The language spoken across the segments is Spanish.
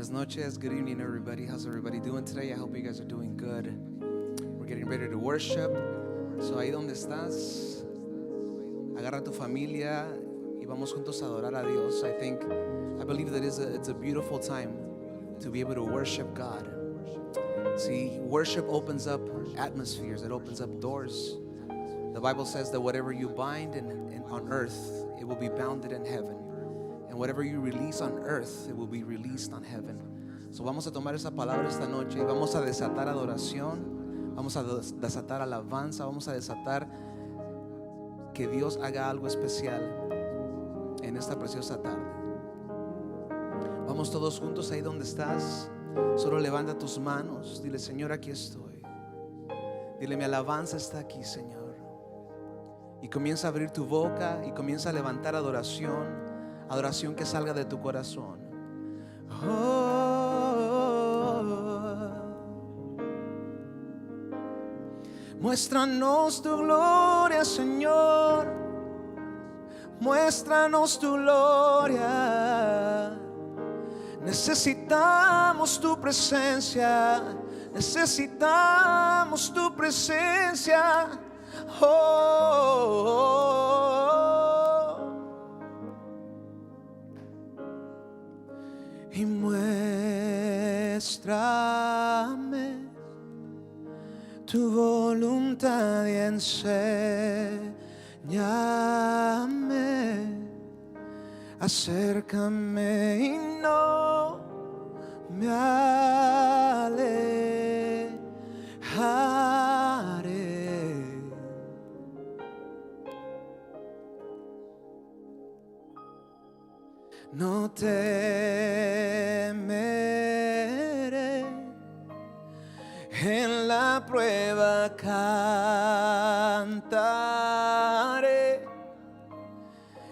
Buenas noches, good evening everybody. How's everybody doing today? I hope you guys are doing good. We're getting ready to worship. So ahí donde estás, agarra tu familia y vamos juntos a adorar a Dios. I believe that it's a beautiful time to be able to worship God. See, worship opens up atmospheres, it opens up doors. The Bible says that whatever you bind on earth, it will be bounded in heaven. And whatever you release on earth, it will be released on heaven. So vamos a tomar esa palabra esta noche y vamos a desatar adoración, vamos a desatar alabanza, vamos a desatar que Dios haga algo especial en esta preciosa tarde. Vamos todos juntos ahí donde estás. Solo levanta tus manos, dile: Señor, aquí estoy. Dile: mi alabanza está aquí, Señor. Y comienza a abrir tu boca y comienza a levantar adoración. Adoración que salga de tu corazón. Muéstranos tu gloria, Señor. Muéstranos tu gloria. Necesitamos tu presencia. Necesitamos tu presencia. Y muéstrame tu voluntad y enséñame. Acércame y no me alejaré. No temeré, en la prueba cantaré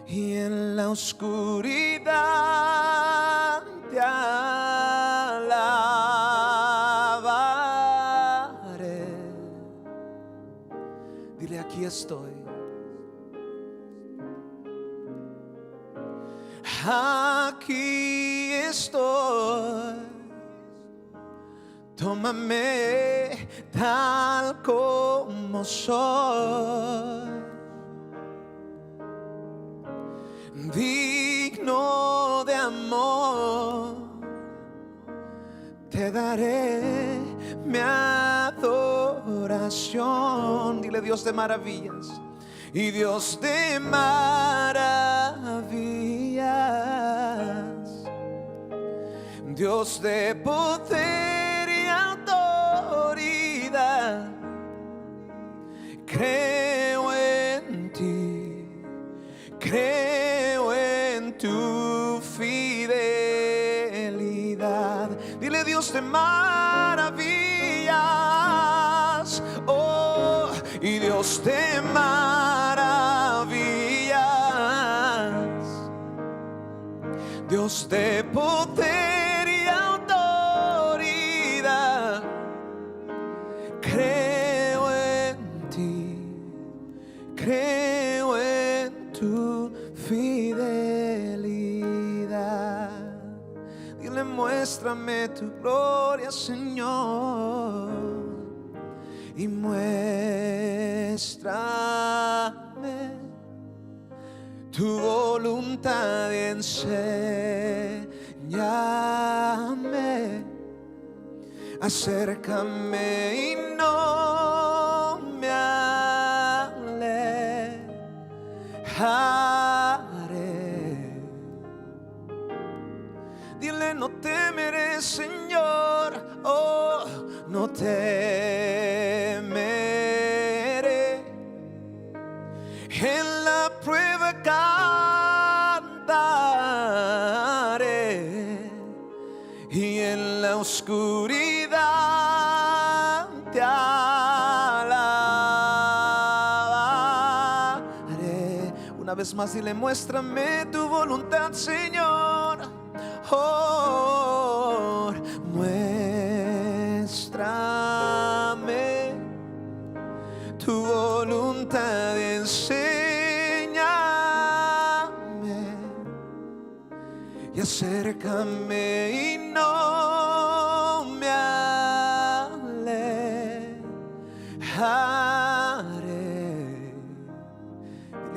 y en la oscuridad te alabaré. Dile: aquí estoy. Aquí estoy, tómame tal como soy, digno de amor, te daré mi adoración. Dile: Dios de maravillas. Y Dios de maravillas, Dios de poder y autoridad, creo en ti, creo en tu fidelidad. Dile: Dios de maravillas, oh, y Dios de maravillas, Dios de poder y autoridad, creo en ti, creo en tu fidelidad. Dile: muéstrame tu gloria, Señor, y muéstrame tu voluntad y enséñame. Acércame y no me alejaré. Dile: no temeré, Señor, oh, no temeré. En la prueba cantaré y en la oscuridad te alabaré. Una vez más, dile: muéstrame tu voluntad, Señor. Oh, muéstrame tu voluntad, enséñame y acércame y no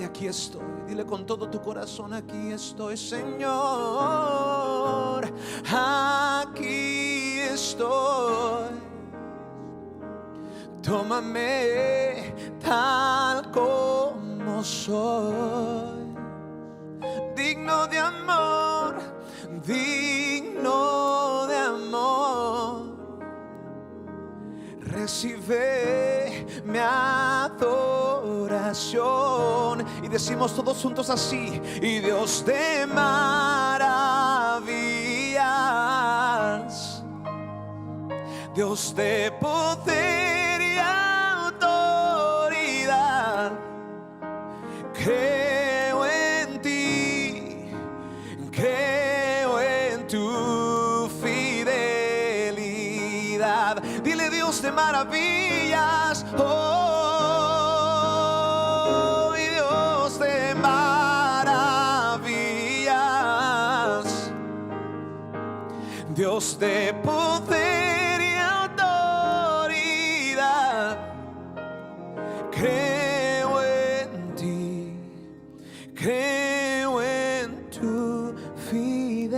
aquí estoy. Dile con todo tu corazón: aquí estoy, Señor. Aquí estoy. Tómame tal como soy. Digno de amor, digno de amor. Recibe mi adoración. Y decimos todos juntos así: y Dios de maravillas, Dios de poder y autoridad, creo en ti, creo en tu fidelidad. Dile: Dios de maravillas, oh, y Dios de maravillas, Dios de poder y autoridad, creo en ti, creo en tu fidelidad.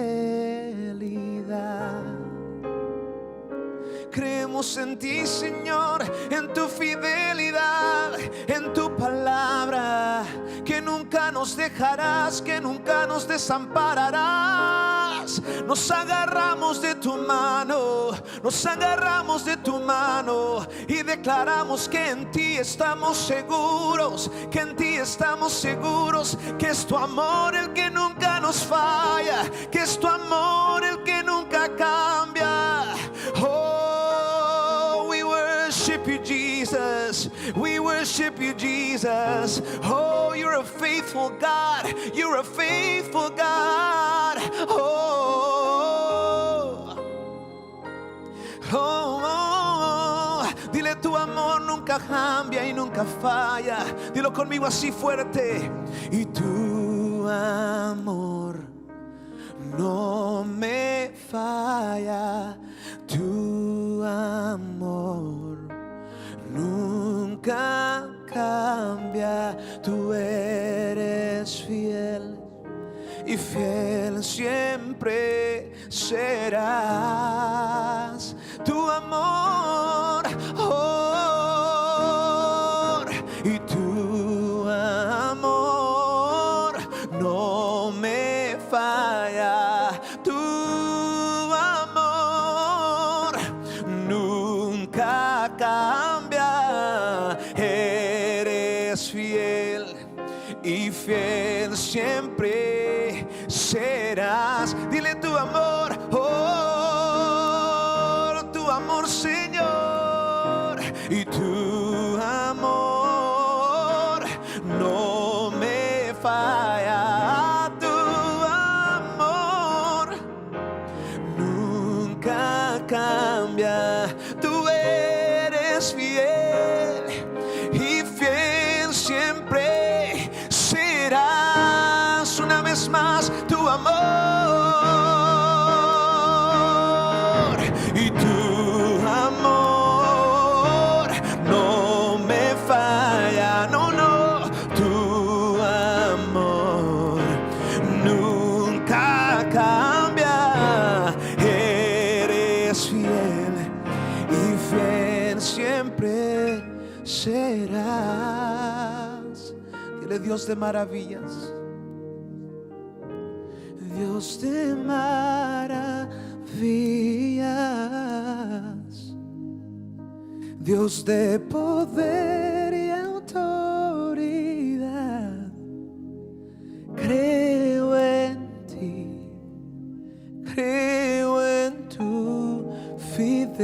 Creemos en ti, Señor, en tu fidelidad, en tu palabra, que nunca nos dejarás, que nunca nos desampararás. Nos agarramos de tu mano, nos agarramos de tu mano y declaramos que en ti estamos seguros, que en ti estamos seguros, que es tu amor el que nunca nos falla, que es tu amor el que nunca cambia. Oh, we worship you, Jesus. We worship you, Jesus. Oh, you're a faithful God. You're a faithful God. Dile: tu amor nunca cambia y nunca falla. Dilo conmigo así fuerte: y tu amor no me falla. Tu amor nunca cambia. Tú eres fiel y fiel siempre serás. Tu amor, oh, y tu amor no me falla. Tu amor nunca cambia. Eres fiel y fiel siempre serás. Dile: tu amor, oh, tu amor, Señor, y tu amor no me falla. Tu amor nunca cambia. Tú eres fiel y fiel siempre serás. Una vez más: tu amor y tu amor no me falla. No, no, tu amor nunca cambia. Eres fiel y fiel siempre serás. Dile: Dios de maravillas, Dios de maravillas, Dios de poder y autoridad, creo en ti, creo en tu fidelidad.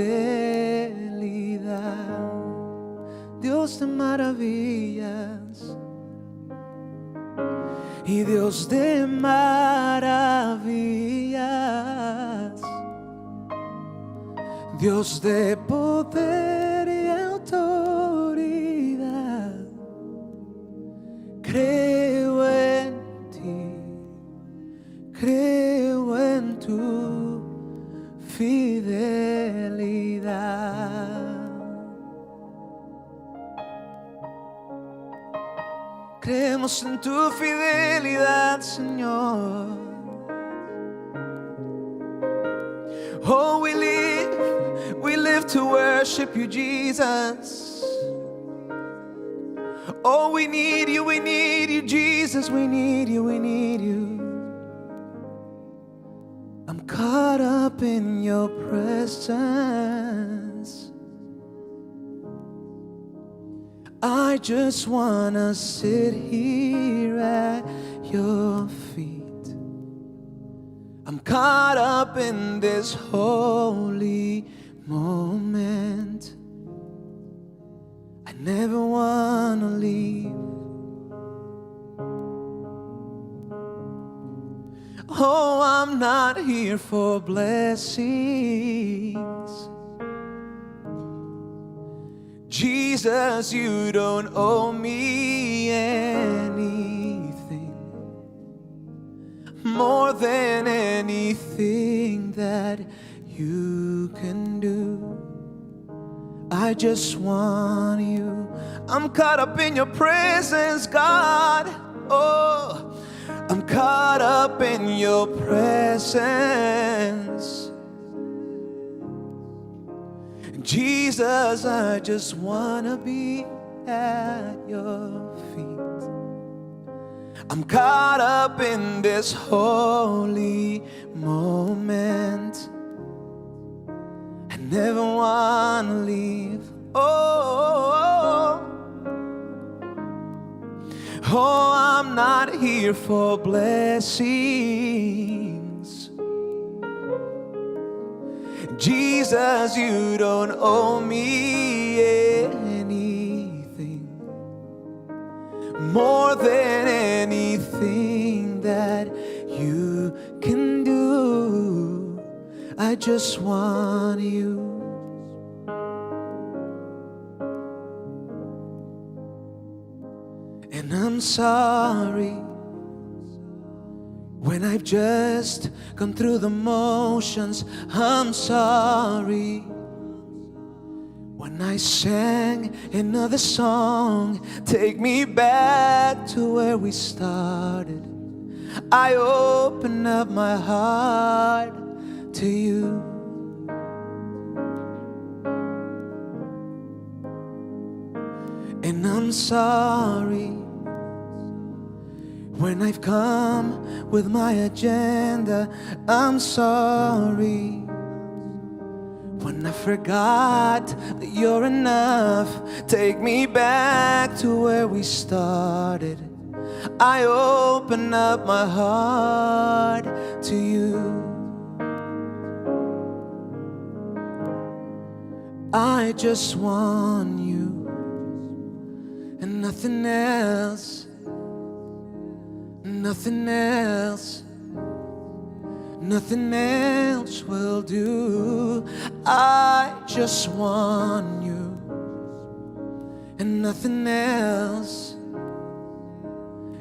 Dios de maravillas y Dios de maravillas, Dios de poder y autoridad, creo en ti, creo en tu fidelidad. Creemos en tu fidelidad, Señor. Oh, we live to worship you, Jesus. Oh, we need you, Jesus. We need you. I'm caught up in your presence. I just wanna sit here at your feet. I'm caught up in this holy moment. I never wanna leave. Oh, I'm not here for blessings. Jesus, you don't owe me anything more than anything that you can do. I just want you. I'm caught up in your presence, God. Oh, I'm caught up in your presence. Jesus, I just wanna be at your feet. I'm caught up in this holy moment. I never wanna leave. Oh, I'm not here for blessings. Jesus, you don't owe me anything more than anything that you can do. I just want you. And I'm sorry when I've just gone through the motions. I'm sorry when I sang another song. Take me back to where we started. I open up my heart to you. And I'm sorry when I've come with my agenda. I'm sorry when I forgot that you're enough. Take me back to where we started. I open up my heart to you. I just want you and nothing else. Nothing else, nothing else will do. I just want you and nothing else,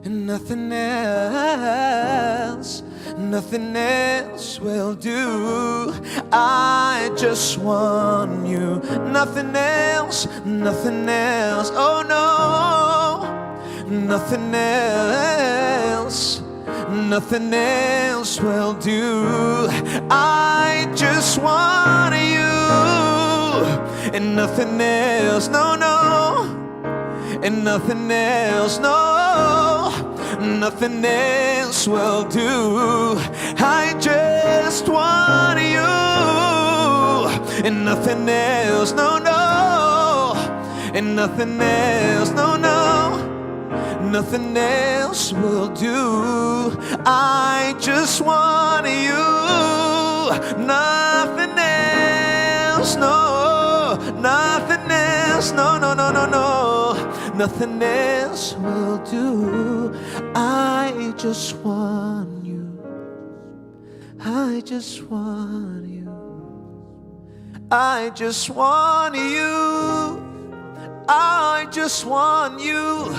and nothing else, nothing else will do. I just want you, nothing else, nothing else. Oh no, nothing else, nothing else will do. I just want you and nothing else. No, no, and nothing else. No, nothing else will do. I just want you and nothing else. No, no, and nothing else. No, no, nothing else will do. I just want you, nothing else. No, nothing else. No, no, no, no, no, nothing else will do. I just want you. I just want you. I just want you. I just want you.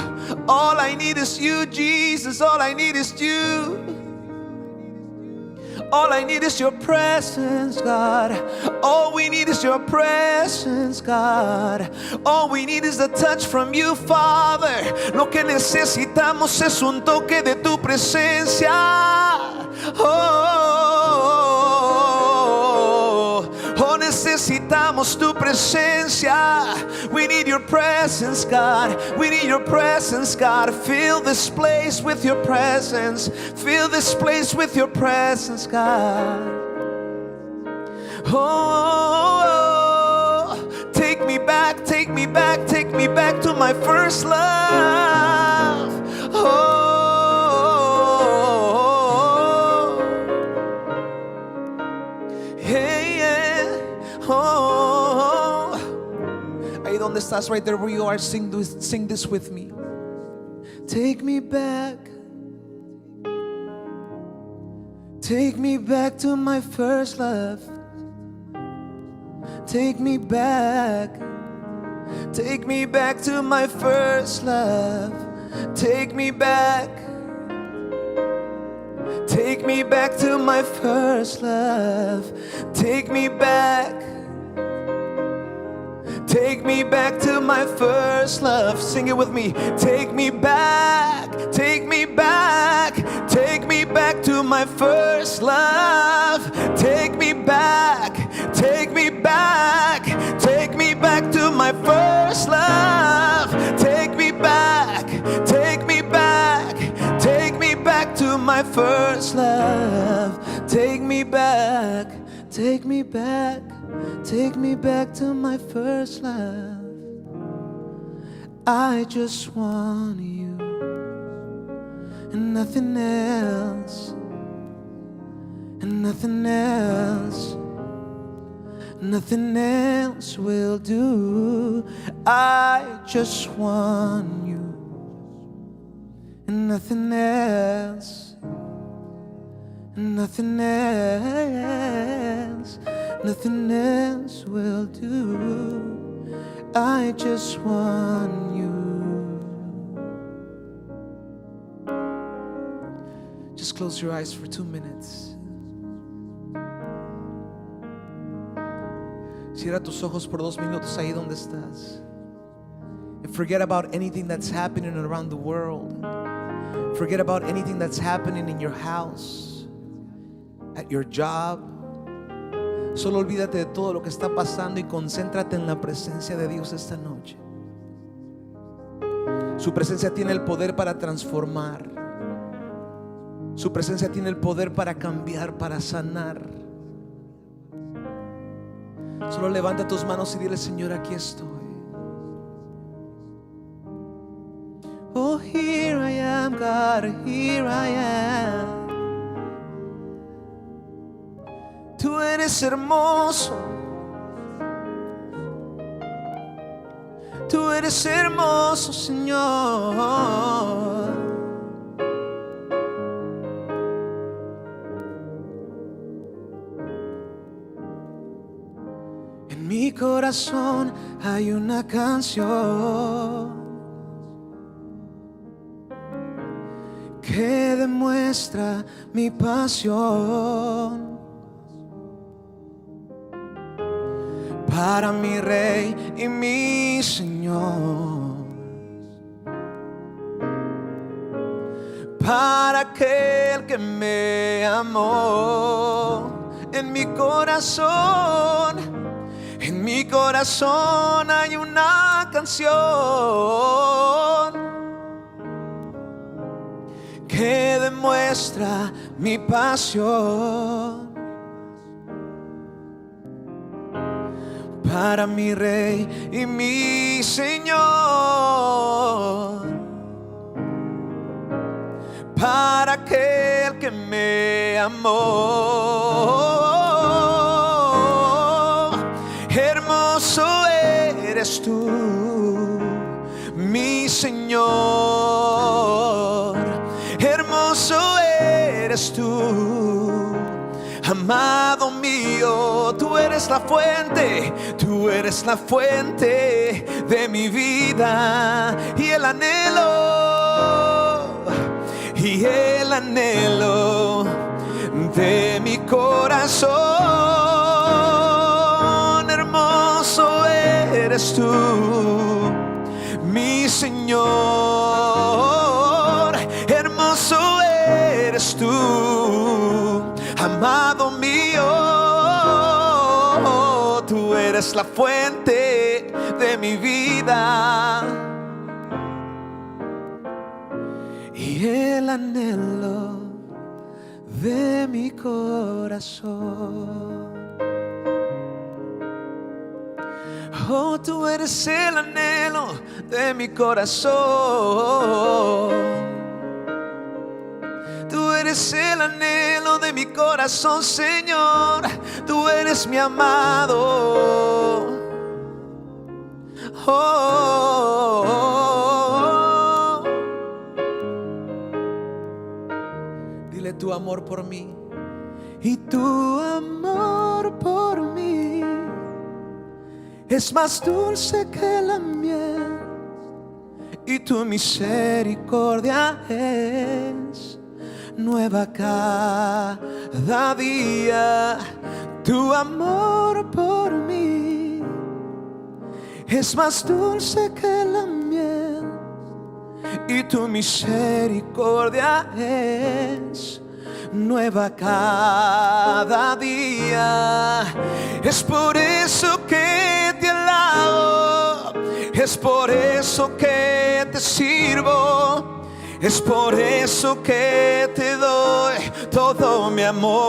All I need is you, Jesus. All I need is you. All I need is your presence, God. All we need is your presence, God. All we need is the touch from you, Father. Lo que necesitamos es un toque de tu presencia. Oh, necesitamos tu presencia. We need your presence, God. We need your presence, God. Fill this place with your presence. Fill this place with your presence, God. Oh, take me back, take me back, take me back to my first love. Oh, oh, ahí donde estás, right there where you are, sing this with me. Take me back to my first love. Take me back to my first love. Take me back to my first love. Take me back to my first love. Sing it with me. Take me back to my first love. Take me back to my first love. Take me back to my first love. Take me back to my first love. I just want you and nothing else, and nothing else. Nothing else will do. I just want you and nothing else, nothing else, nothing else will do. I just want you. Just close your eyes for 2 minutes. Cierra tus ojos por 2 minutos ahí donde estás. And forget about anything that's happening around the world. Forget about anything that's happening in your house, at your job. Solo olvídate de todo lo que está pasando y concéntrate en la presencia de Dios esta noche. Su presencia tiene el poder para transformar. Su presencia tiene el poder para cambiar, para sanar. Solo levanta tus manos y dile: Señor, aquí estoy. Oh, here I am, God, here I am. Tú eres hermoso. Tú eres hermoso, Señor. En mi corazón hay una canción que demuestra mi pasión para mi Rey y mi Señor, para aquel que me amó. En mi corazón hay una canción que demuestra mi pasión para mi Rey y mi Señor, para aquel que me amó. Hermoso eres tú, mi Señor. Hermoso eres tú, amado mío. Tú eres la fuente de mi vida y el anhelo de mi corazón. Hermoso eres tú, mi Señor. Hermoso eres tú, amado mío. Tú eres la fuente de mi vida y el anhelo de mi corazón. Oh, tú eres el anhelo de mi corazón. Tú eres el anhelo de mi corazón, Señor. Tú eres mi amado. Oh. Dile tu amor por mí. Y tu amor por mí es más dulce que la miel, y tu misericordia es nueva cada día. Tu amor por mí es más dulce que la miel, y tu misericordia es nueva cada día. Es por eso que te alabo, es por eso que te sirvo, es por eso que te doy todo mi amor.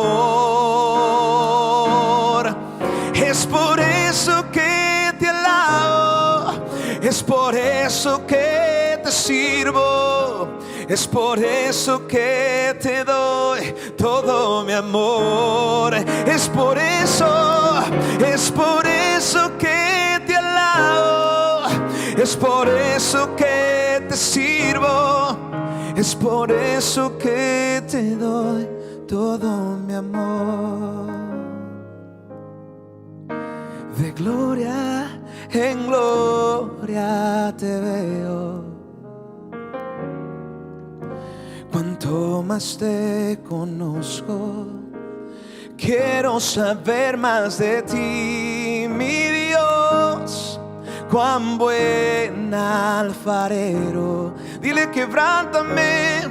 Es por eso que te alabo, es por eso que te sirvo, es por eso que te doy todo mi amor. Es por eso que te alabo, es por eso que te sirvo, es por eso que te doy todo mi amor. De gloria en gloria te veo, cuanto más te conozco, quiero saber más de ti, mi Dios. Cuán buen alfarero. Dile: quebrántame,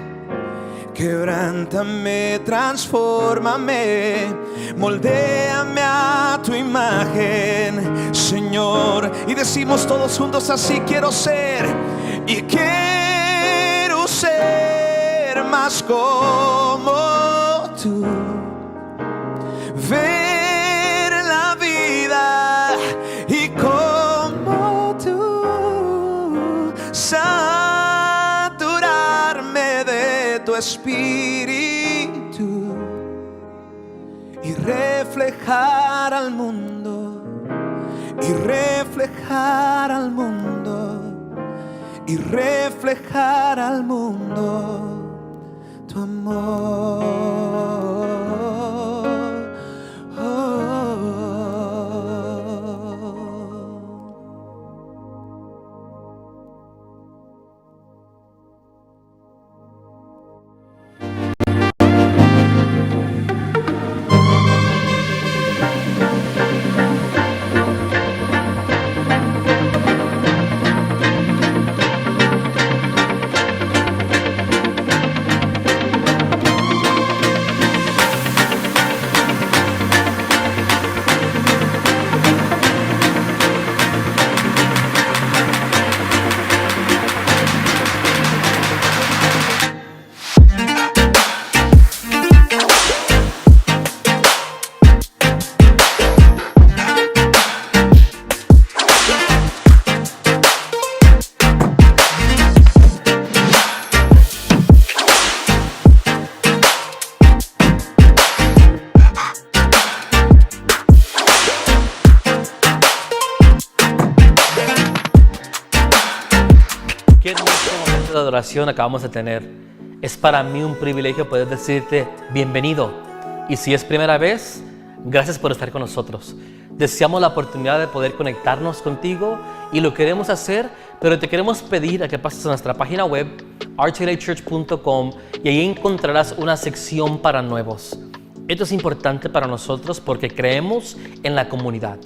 quebrántame, transfórmame, moldéame a tu imagen, Señor. Y decimos todos juntos así: quiero ser, y quiero ser más como tú. Ver la vida y como tú, saturarme de tu espíritu y reflejar al mundo, y reflejar al mundo, y reflejar al mundo tu amor. Qué hermoso momento de adoración acabamos de tener. Es para mí un privilegio poder decirte bienvenido. Y si es primera vez, gracias por estar con nosotros. Deseamos la oportunidad de poder conectarnos contigo y lo queremos hacer, pero te queremos pedir a que pases a nuestra página web rtlachurch.com y ahí encontrarás una sección para nuevos. Esto es importante para nosotros porque creemos en la comunidad.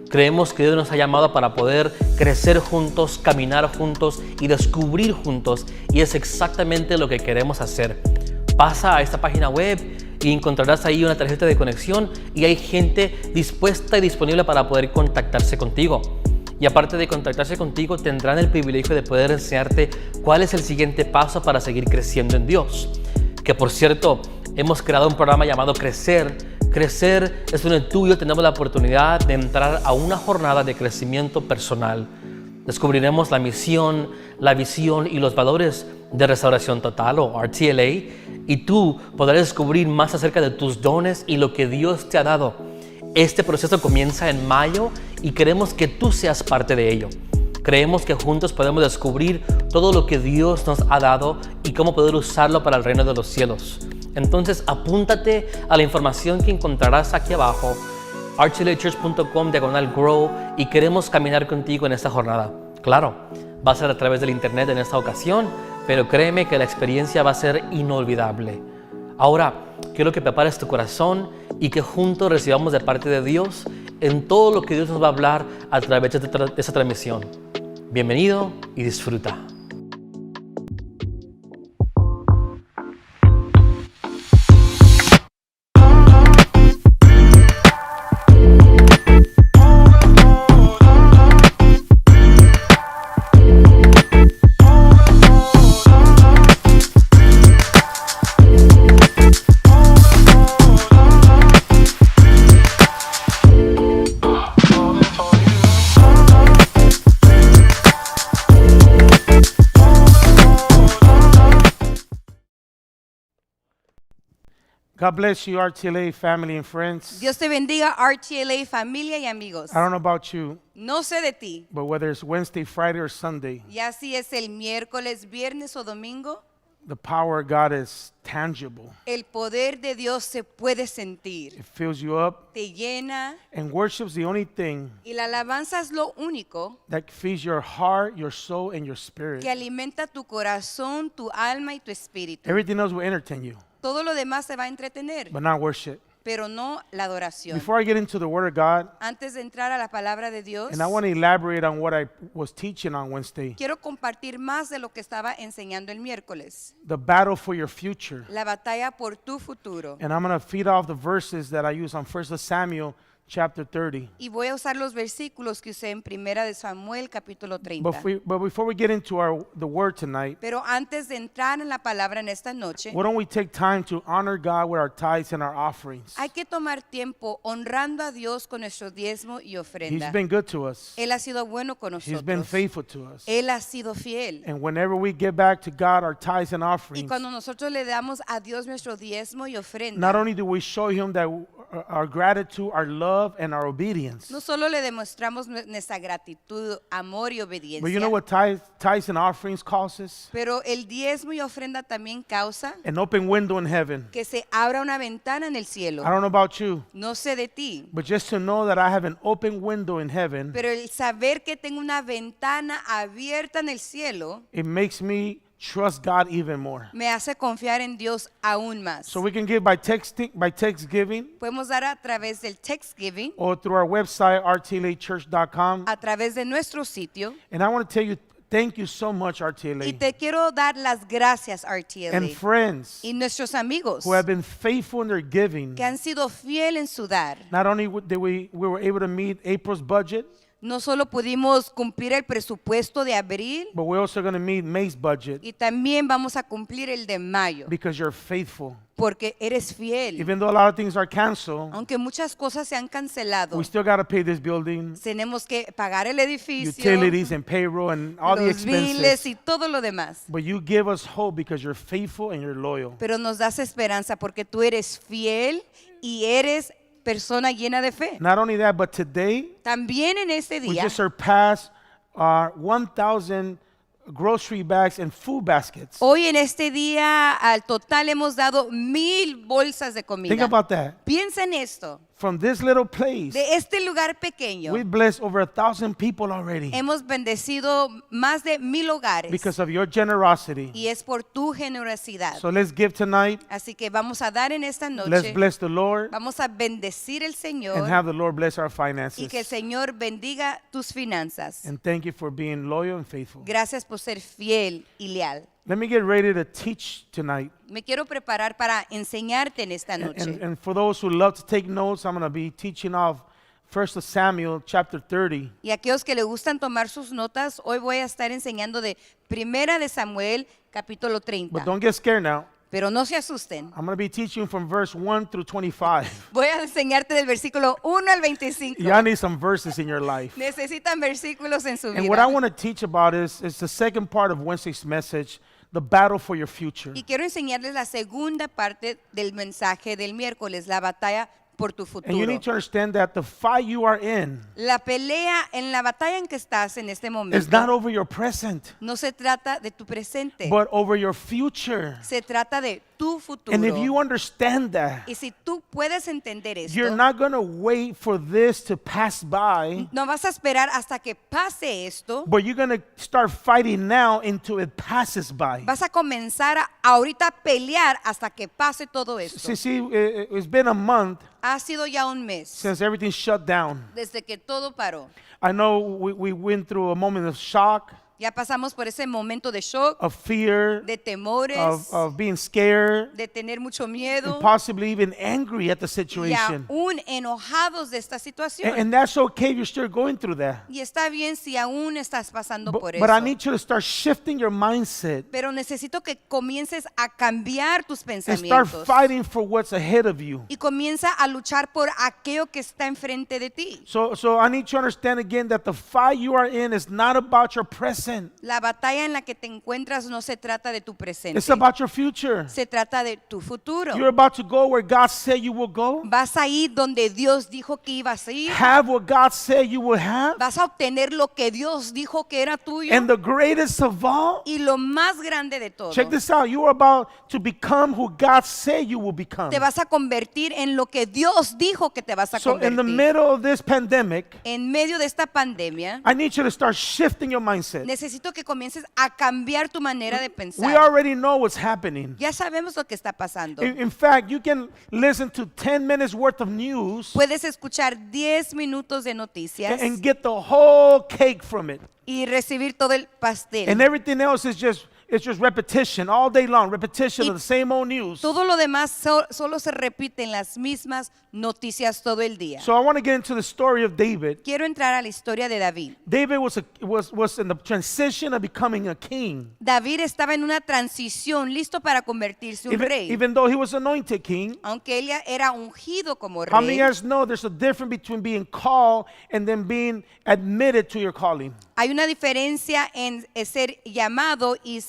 Creemos que Dios nos ha llamado para poder crecer juntos, caminar juntos y descubrir juntos. Y es exactamente lo que queremos hacer. Pasa a esta página web y encontrarás ahí una tarjeta de conexión y hay gente dispuesta y disponible para poder contactarse contigo. Y aparte de contactarse contigo, tendrán el privilegio de poder enseñarte cuál es el siguiente paso para seguir creciendo en Dios. Que por cierto, hemos creado un programa llamado Crecer. Crecer es uno tuyo, tenemos la oportunidad de entrar a una jornada de crecimiento personal. Descubriremos la misión, la visión y los valores de Restauración Total o RTLA y tú podrás descubrir más acerca de tus dones y lo que Dios te ha dado. Este proceso comienza en mayo y queremos que tú seas parte de ello. Creemos que juntos podemos descubrir todo lo que Dios nos ha dado y cómo poder usarlo para el reino de los cielos. Entonces apúntate a la información que encontrarás aquí abajo, rtlachurch.com/grow, y queremos caminar contigo en esta jornada. Claro, va a ser a través del internet en esta ocasión, pero créeme que la experiencia va a ser inolvidable. Ahora, quiero que prepares tu corazón y que juntos recibamos de parte de Dios en todo lo que Dios nos va a hablar a través de esta transmisión. Bienvenido y disfruta. God bless you, RTLA family and friends. Dios te bendiga, RTLA, familia y amigos. I don't know about you, No sé de ti, but whether it's Wednesday, Friday, or Sunday, ya si es el miércoles, viernes o domingo, the power of God is tangible. el poder de Dios se puede sentir. It fills you up, Te llena and worship's the only thing y la alabanza es lo único that feeds your heart, your soul, and your spirit. que alimenta tu corazón, tu alma y tu espíritu. Everything else will entertain you, Todo lo demás se va a entretener, but not worship. pero no la adoración. Before I get into the Word of God, Antes de entrar a la palabra de Dios, and I want to elaborate on what I was teaching on Wednesday, quiero compartir más de lo que estaba enseñando el miércoles. the battle for your future. La batalla por tu futuro. And I'm going to feed off the verses that I use on 1 Samuel chapter 30. Y voy a usar los versículos que usé en Primera de Samuel capítulo 30. But before we get into the Word tonight, Pero antes de entrar en la palabra en esta noche, why don't we take time to honor God with our tithes and our offerings? hay que tomar tiempo honrando a Dios con nuestro diezmo y He's ofrenda. been good to us. Él ha sido bueno con He's been nosotros. faithful to us. Él ha sido fiel. And whenever we give back to God our tithes and Y offerings, cuando nosotros le damos a Dios nuestro diezmo y not ofrenda, only do we show Him that our gratitude, our love, and our obedience, no solo le demostramos nuestra gratitud, amor y but you know obediencia, what tithes and offerings causes? pero el diezmo y ofrenda también causa An open window in heaven. que se abra una ventana en el cielo. I don't know about you, No sé de ti, but just to know that I have an open window in heaven, pero el saber que tengo una ventana abierta en el cielo it makes me trust God even more. me hace confiar en Dios aún más. So we can give by text giving, Podemos dar a través del Thanksgiving, or through our website, rtlachurch.com. a través de nuestro sitio. And I want to tell you, thank you so much, Y RTLA. te quiero dar las gracias, RTLA, And friends y nuestros amigos who have been faithful in their giving. que han sido fiel en su dar. Not only did we were able to meet April's budget, No solo pudimos cumplir el presupuesto de abril, but we're also going to meet May's budget y también vamos a cumplir el de mayo, because you're faithful. porque eres fiel. Even though a lot of things are canceled, Aunque muchas cosas se han cancelado, we still got to pay this building, tenemos que pagar el edificio, utilities and payroll and all the los biles expenses. y todo lo demás. But you give us hope because you're faithful and you're loyal. Pero nos das esperanza porque tú eres fiel y eres persona llena de fe. Not only that, but today También en este we día just surpassed our 1,000 grocery bags and food baskets. hoy en este día al total hemos dado 1000 bolsas de Think comida. about that. Piensa en esto. from this little place, de este lugar pequeño, we blessed over 1,000 people already hemos bendecido más de 1,000 hogares. because of your generosity. Y es por tu generosidad. So let's give tonight. Así que vamos a dar en esta Let's noche. bless the Lord Vamos a bendecir el and Señor have the Lord bless our y que el finances. Señor bendiga tus finanzas. And thank you for being loyal and faithful. Gracias por ser fiel y leal. Let me get ready to teach tonight. Me quiero preparar para enseñarte en esta And, noche. and for those who love to take notes, I'm going to be teaching off 1 Samuel chapter 30. Y aquellos que le gustan tomar sus notas, hoy voy a estar enseñando de Primera de Samuel, capítulo 30. But don't get scared now. Pero no se asusten. I'm going to be teaching from verse 1 through 25. Voy a enseñarte del versículo 1 al 25. Y'all need some verses in your life. Necesitan versículos en su And what I vida. want to teach about is the second part of Wednesday's message, the battle for your future. Y quiero enseñarles la segunda parte del mensaje del miércoles, la batalla por tu And you futuro. need to understand that the fight you are in La pelea en la batalla en que estás en este is momento not over your present, no se trata de tu presente, but over your future. se trata de tu futuro. And if you understand that, Y si tú puedes entender you're esto, not going to wait for this to pass by, no vas a esperar hasta que pase esto, but you're going to start fighting now until it passes by. vas a comenzar a ahorita pelear hasta que pase todo esto. See, it's been a month Ha sido ya un mes since everything shut down. desde que todo paró. I know we went through a moment of shock, Ya pasamos por ese momento de shock, of fear, de temores, of being scared, de tener mucho and miedo possibly even angry at the y situation. aún enojados de esta situación. And that's okay if you're still going through that. Y está bien si aún estás pasando por But I eso. need you to start shifting your mindset Pero necesito que comiences a cambiar tus and start pensamientos fighting for what's ahead of you. y comienza a luchar por aquello que está enfrente de ti. So I need you to understand again that the fight you are in is not about your present. La batalla en la que te encuentras no se trata de tu presente. It's about your future. Se trata de tu futuro. You're about to go where God said you will go. Vas a ir donde Dios dijo que ibas a ir. Have what God said you will have. Vas a obtener lo que Dios dijo que era tuyo. And the greatest of all, Y lo más grande de todo, check this out. You are about to become who God said you will become. te vas a convertir en lo que Dios dijo que te vas a So in the convertir. middle of this pandemic, En medio de esta pandemia, I need you to start shifting your mindset. necesito que comiences a cambiar tu manera de We pensar. already know what's happening. Ya sabemos lo que está pasando. In fact, you can listen to 10 minutes worth of news Puedes escuchar 10 minutos de noticias and get the whole cake from it. y recibir todo el pastel. And everything else is just repetition all day long, repetition Y of the same old news. Todo lo demás solo se repiten las mismas noticias todo el día. So I want to get into the story of David. Quiero entrar a la historia de David. David was in the transition of becoming a king. David estaba en una transición, listo para convertirse en un rey. Even though he was anointed king, Aunque él ya era ungido como how many rey, guys know there's a difference between being called and then being admitted to your calling? hay una diferencia en ser llamado y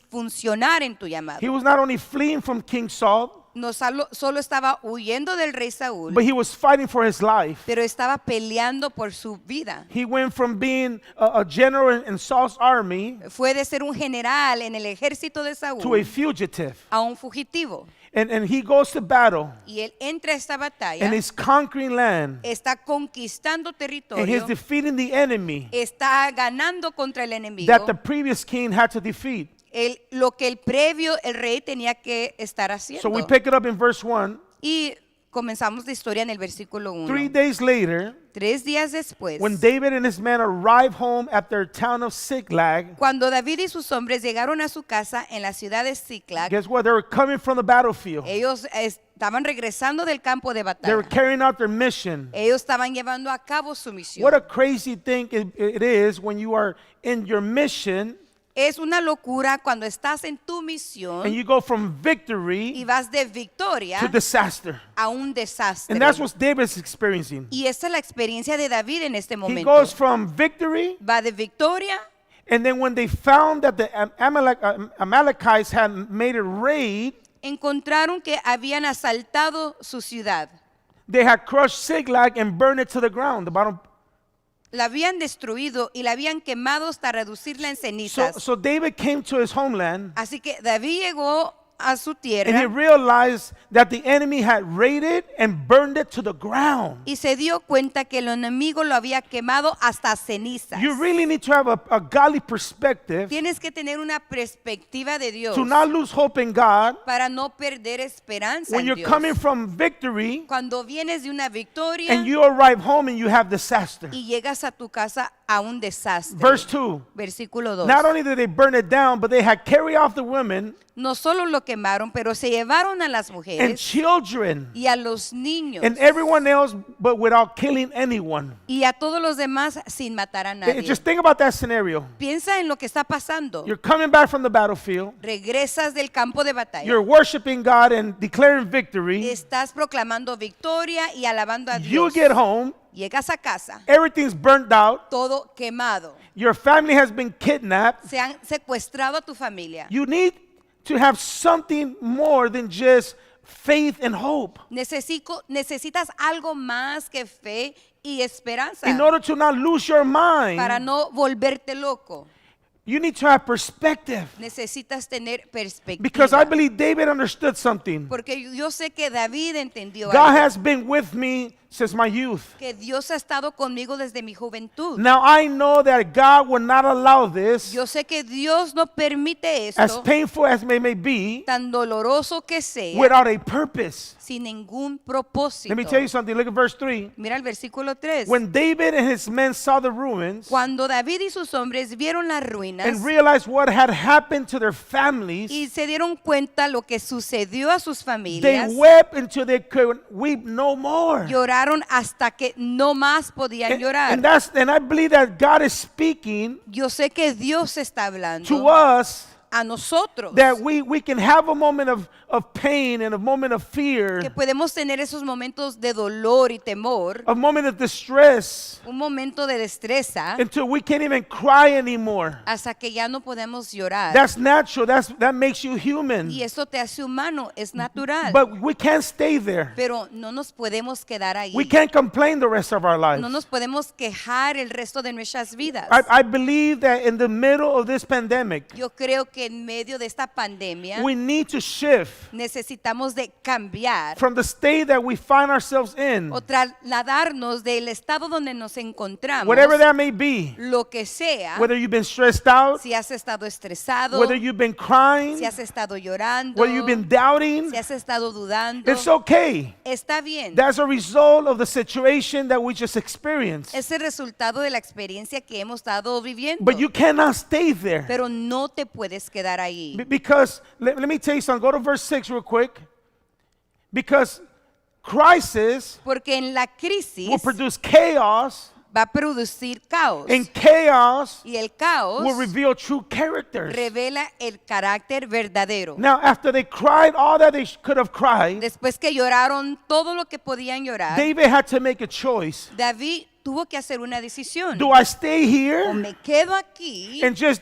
funcionar en tu llamado. He was not only fleeing from King Saul, No solo estaba huyendo del rey Saúl, but he was fighting for his life. pero estaba peleando por su vida. He went from being a general in Saul's army Fue de ser un general en el ejército de to a Saúl fugitive. a un fugitivo. And he goes to battle Y él entra a esta batalla, and he's conquering land está conquistando and he's territorio, defeating the enemy está ganando contra el enemigo. that the previous king had to defeat. Lo que el rey tenía que estar haciendo. So we pick it up in verse 1. Y comenzamos la historia en el versículo 1. 3 days later, 3 días después, when David and his men arrived home at their town of Ziklag, cuando David y sus hombres llegaron a su casa en la ciudad de Ziklag, guess what? They were coming from the battlefield. ellos estaban regresando del campo de They were batalla. carrying out their mission. Ellos estaban llevando a cabo su misión. What a crazy thing it is when you are in your mission Es una locura cuando estás en tu misión and you go from y victory vas de victoria to disaster. a un desastre. And that's what David's experiencing. Y esta es la experiencia de David en este He momento. goes from victory, Va de victoria, and then when they found that the Amalekites had made a raid, encontraron que habían asaltado su ciudad. they had crushed Ziklag and burned it to the ground. The bottom. La habían destruido y la habían quemado hasta reducirla en cenizas. So David came to his homeland Así que David llegó a su and he tierra realized that the enemy had raided and burned it to the ground. y se dio cuenta que el enemigo lo había quemado hasta cenizas. You really need to have a godly perspective Tienes que tener una perspectiva de Dios to not lose hope in God para no perder esperanza when en you're Dios. coming from victory Cuando vienes de una victoria and you arrive home and you have disaster. y llegas a tu casa a un desastre. Verse 2. Versículo 2. Not only did they burn it down, but they had carried off the women No solo lo quemaron, pero se llevaron a las and mujeres children y a los niños and everyone else, but without killing anyone. y a todos los demás sin matar a nadie. Just think about that scenario. Piensa en lo que está pasando. You're coming back from the battlefield. Regresas del campo de batalla. You're worshiping God and declaring victory. Estás proclamando victoria y alabando a You Dios. get home. Llegas a casa, Everything's burnt out. todo quemado. Your family has been kidnapped. Se han secuestrado a tu familia. You need to have something more than just faith and hope Necesitas algo más que fe y esperanza in order to not lose your para mind. no volverte loco. You need to have perspective, Necesitas tener because I perspectiva. believe David understood something. Porque yo sé que David entendió God algo, has been with me since my youth. que Dios ha estado conmigo desde mi juventud. Now I know that God will not allow this, Yo sé que Dios no permite as esto, painful as it may be, tan doloroso que sea, without a purpose. sin ningún propósito. Let me tell you something. Look at verse 3. Mira el versículo 3. When David and his men saw the ruins Cuando David y sus hombres vieron las ruinas and realized what had happened to their families, y se dieron cuenta lo que sucedió a sus they familias, wept until they could weep no more. lloraron hasta que no más podían llorar. And I believe that God is speaking Yo sé que Dios está to hablando us a nosotros, that we can have a moment of pain and a moment of fear, que podemos tener esos momentos de dolor y temor, a moment of distress, un momento de destreza, until we can't even cry anymore. hasta que ya no podemos llorar. That's natural. That makes you human. Y eso te hace humano, es natural. But we can't stay there. Pero no nos podemos quedar ahí. We can't complain the rest of our lives. No nos podemos quejar el resto de nuestras vidas. I believe that in the middle of this pandemic, Yo creo que en medio de esta pandemia we need to shift necesitamos de cambiar from the state that we find ourselves in, o trasladarnos del estado donde nos encontramos, whatever that may be, lo que sea, whether you've been stressed out, si has estado estresado, whether you've been crying, si has estado llorando, whether you've been doubting, si has estado dudando, it's okay. está bien. That's a result of the situation that we just experienced. Es el resultado de la experiencia que hemos estado viviendo. But you cannot stay there. Pero no te puedes quedar ahí. Because, let me tell you something. Go to verse 6 real quick. Because crisis Porque en la crisis will produce chaos, va a producir caos. and chaos Y el caos will reveal true characters. revela el carácter verdadero. Now, after they cried all that they could have cried, Después que lloraron todo lo que podían llorar, David had to make a choice. David tuvo que hacer una decisión. Do I stay O here me quedo aquí and just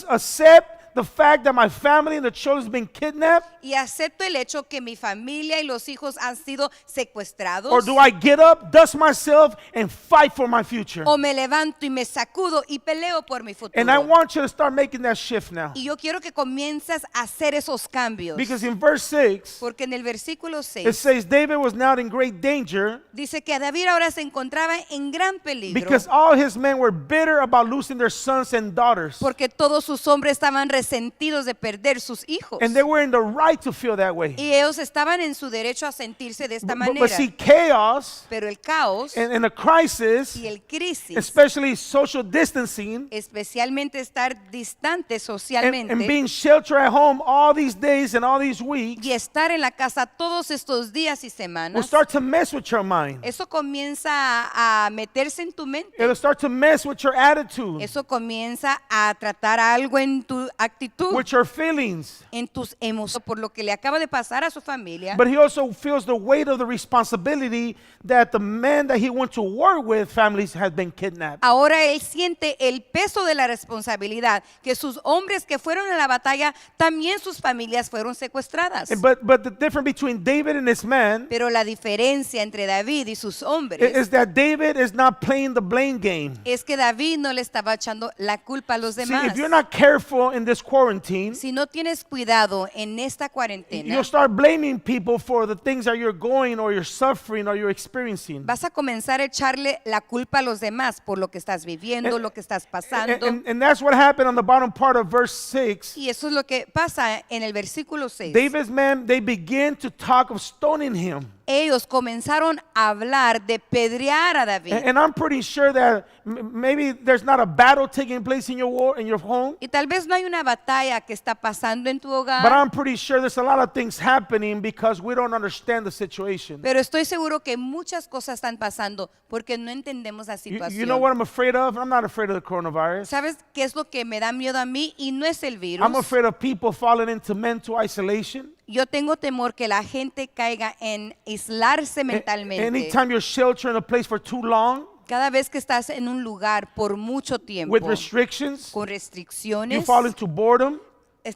accept the fact that my family and the children has been kidnapped? y acepto el hecho que mi familia y los hijos han sido secuestrados? Or do I get up, dust myself, and fight for my future? ¿O me levanto y me sacudo y peleo por mi futuro? And I want you to start making that shift now. Y yo quiero que comiences a hacer esos cambios. Because in verse 6, Porque en el versículo it 6 says David was now in great danger dice que David ahora se encontraba en gran peligro because all his men were bitter about losing their sons and daughters. porque todos sus hombres estaban resentidos de perder sus hijos. And they were in the right to feel that way. Y ellos estaban en su derecho a sentirse de esta But manera. see, chaos Pero el caos and a crisis, y el crisis, especially social distancing, especialmente estar distante and socialmente being sheltered at home all these days and all these weeks, y estar en la casa todos estos días y will semanas, start to mess with your mind. eso comienza a meterse en tu mente. It'll start to mess with your attitude, Eso comienza a tratar algo en tu actitud, with your feelings. en tus emociones, por lo que le acaba de pasar a su familia. But he also feels the weight of the responsibility that the men that he went to war with, families, has been kidnapped. Ahora él siente el peso de la responsabilidad, que sus hombres que fueron a la batalla, también sus familias fueron secuestradas. But the difference between David and his men Pero la diferencia entre David y sus hombres is that David is not playing the blame game. es que David no le estaba echando la culpa a los See, demás. if you're not careful in this quarantine, si no tienes cuidado en esta cuarentena, you'll start blaming people for the things that you're going or you're suffering or you're experiencing. vas a comenzar a echarle la culpa a los demás por lo que estás viviendo, lo que estás pasando. And that's what happened on the bottom part of verse 6. Y eso es lo que pasa en el versículo 6. David's men, they begin to talk of stoning him. Ellos comenzaron a hablar de pedrear a David. And I'm pretty sure that maybe there's not a battle taking place in your home, Y tal vez no hay una batalla que está pasando en tu but hogar, I'm pretty sure there's a lot of things happening because we don't understand the situation. pero estoy seguro que muchas cosas están pasando porque no entendemos la You know what situación. I'm afraid of? I'm not afraid of the coronavirus. ¿Sabes qué es lo que me da miedo a mí? Y no es el virus. I'm afraid of people falling into mental isolation. Yo tengo temor que la gente caiga en aislarse mentalmente. Anytime you're sheltering a place for too long Cada vez que estás en un lugar por mucho tiempo, with restrictions, con you restricciones, fall into boredom.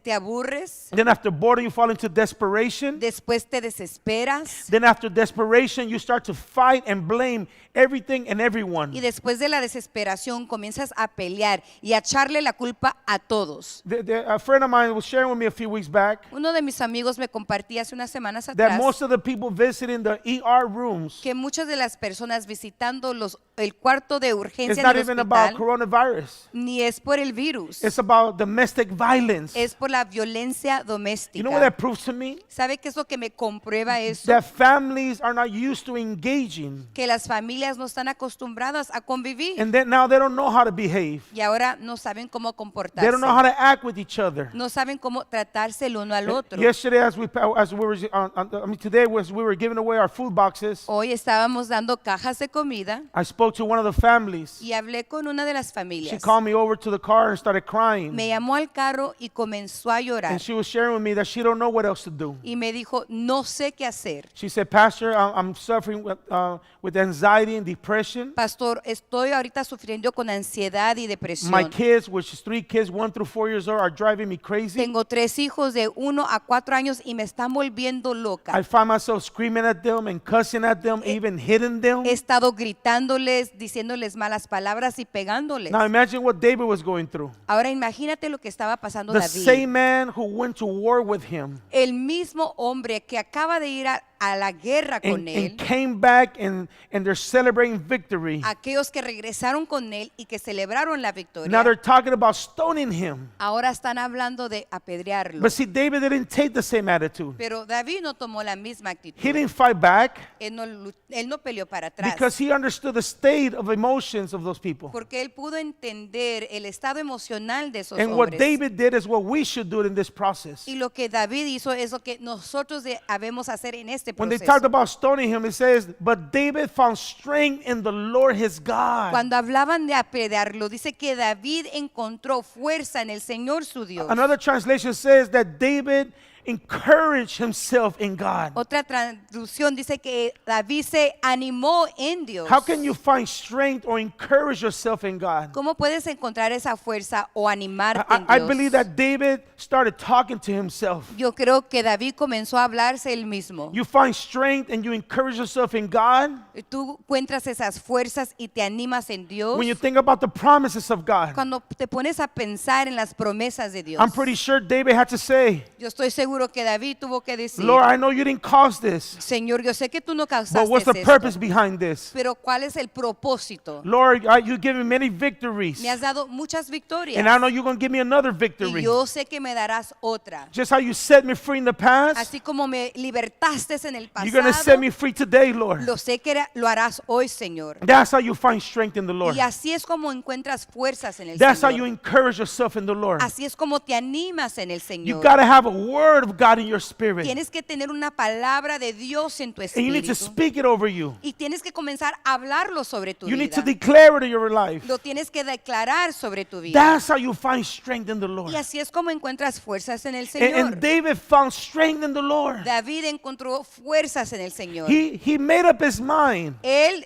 te aburres, Then after boredom, you fall into desperation. después te desesperas. Then after desperation, you start to fight and blame everything and everyone. Y después de la desesperación comienzas a pelear y a echarle la culpa a todos. A friend of mine was sharing with me a few weeks back Uno de mis amigos me compartía hace unas semanas that atrás most of the people visiting the ER rooms que muchas de las personas visitando el cuarto de it's urgencia not del even about hospital coronavirus. ni es por el virus, It's about domestic violence. es por la violencia You know what doméstica. that proves to me? ¿Sabe qué es lo que me comprueba eso? That families are not used to engaging. Que las familias no están acostumbradas a convivir And then now they don't know how to behave. y ahora no saben cómo They comportarse. don't know how to act with each other. No saben cómo tratarse el uno al otro. Yesterday, as we were, today, as we were giving away our food boxes, Hoy estábamos dando cajas de comida I spoke to one of the families. y hablé con una de las She familias. called me over to the car and started crying. Me llamó al carro y comenzó a llorar And she was sharing with me that she don't know what else to do. y me dijo, no sé qué hacer. She said, Pastor, I'm suffering with anxiety and depression. Pastor, estoy ahorita sufriendo con ansiedad y My depresión. kids, which is 3 kids, 1 through 4 years old, are driving me crazy. Tengo 3 hijos de 1 a 4 años y me están volviendo I loca. find myself screaming at them and cussing at them, even hitting them. He estado gritándoles, diciéndoles malas palabras y pegándoles. Now imagine what David was going through. Ahora imagínate lo que estaba pasando The David. same man who went to war with him El mismo hombre que acaba de ir a la guerra con and él, came back and they're celebrating victory. aquellos que regresaron con él y que celebraron la Now victoria, they're talking about stoning him. ahora están hablando de apedrearlo. But see, David didn't take the same attitude. Pero David no tomó la misma actitud. He didn't fight back Él no peleó para atrás. because he understood the state of emotions of those people. Porque él pudo entender el estado emocional de esos And what hombres. David did is what we should do in this process. Y lo que David hizo es lo que nosotros debemos hacer en este When they talked proceso. about stoning him, it says, but David found strength in the Lord his God. Cuando hablaban de apedrearlo, dice que David encontró fuerza en el Señor su Dios. Another translation says that David encouraged himself in God. Otra traducción dice que David se animó en Dios. How can you find strength or encourage yourself in God? ¿Cómo puedes encontrar esa fuerza o animarte en I Dios? believe that David started talking to himself. Yo creo que David comenzó a hablarse él mismo. You find strength and you encourage yourself in God Tú encuentras esas fuerzas y te animas en Dios. when you think about the promises of God. Cuando te pones a pensar en las promesas de Dios. I'm pretty sure David had to say, Yo estoy seguro que David tuvo que decir, Lord, I know you didn't cause this, Señor, yo sé que tú no but causaste what's the esto, purpose behind this? pero ¿cuál es el propósito? Lord, you've given me many victories, Me has dado muchas victorias and I know you're going to give me another y victory. yo sé que me darás otra. Just how you set me free in the past, Así como me libertaste en el you're going to set pasado, me free today, Lord. lo sé que lo harás hoy, Señor. That's how you find strength in the Lord. Y así es como encuentras fuerzas en el That's how you Señor. encourage yourself in the Lord. Así es como te animas en el You Señor. got to have a word of God in your spirit, Tienes que tener una palabra de Dios en tu and you need to espíritu. speak it over you. Y tienes que comenzar a hablarlo sobre tu You need to vida. declare it in your life. Lo tienes que declarar sobre tu vida. That's how you find strength in the Lord. Y así es como encuentras fuerzas en el And Señor. David found strength in the Lord. David encontró fuerzas en el Señor. He made up his mind Él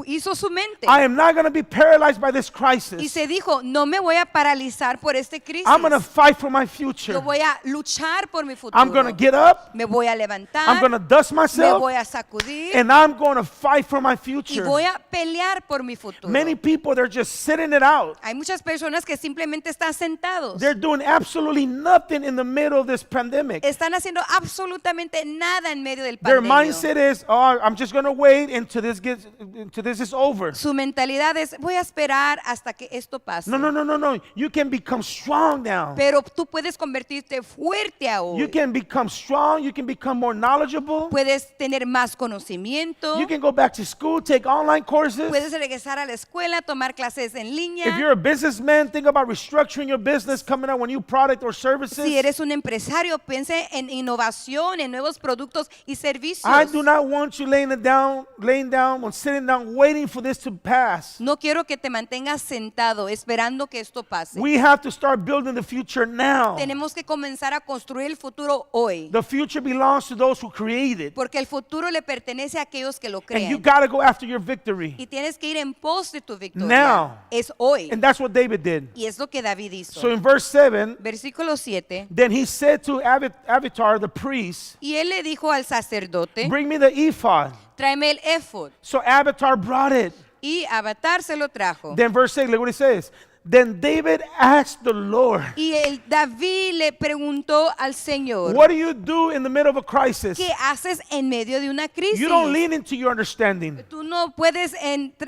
hizo su mente I am not going to be paralyzed by this y crisis. se dijo, no me voy a paralizar por este crisis. I'm going to fight for my future. Yo voy a luchar por mi futuro. I'm going to get up. Me voy a I'm levantar. going to dust Me myself. voy a sacudir. And I'm going to fight for my Y future. voy a pelear por mi futuro. Many people, they're just sitting it out. Hay muchas personas que simplemente están sentados. They're doing absolutely nothing in the middle of this pandemic. Están haciendo absolutamente nada en medio del Their pandemia. mindset is, oh, I'm just going to wait until this is over. Su mentalidad es, voy a esperar hasta que esto pase. No, no, no, no, no. You can become strong now. Pero tú puedes convertirte fuerte ahora. You can become strong. You can become more knowledgeable. Puedes tener más conocimiento. You can go back to school, take online courses. Puedes regresar a la escuela, tomar clases en línea. If you're a businessman, think about restructuring your business, coming out with new product or services. Si eres un empresario, piense en innovación, en nuevos productos y servicios. I do not want you laying down, or sitting down, waiting for this to pass. No quiero que te mantengas sentado esperando que esto pase. We have to start building the future now. Tenemos que comenzar a construir el futuro hoy. The future belongs to those who create it. Porque el futuro le pertenece a aquellos que lo And you crean. got to go after your victory. Y tienes que ir en pos de tu victoria. Now. Es hoy. And that's what David did. Y es lo que David hizo. So in verse 7, Versículo 7. then he said to Abiathar the priest, Y él le dijo al sacerdote, bring me the ephod. tráeme el éfod. So Abiathar brought it. Y Abatar se lo trajo. Then verse 8, look what it says. Then David asked the Lord, Y el David le preguntó al Señor, what do you do in the middle of a crisis? ¿qué haces en medio de una crisis? You don't lean into your understanding. Tú no puedes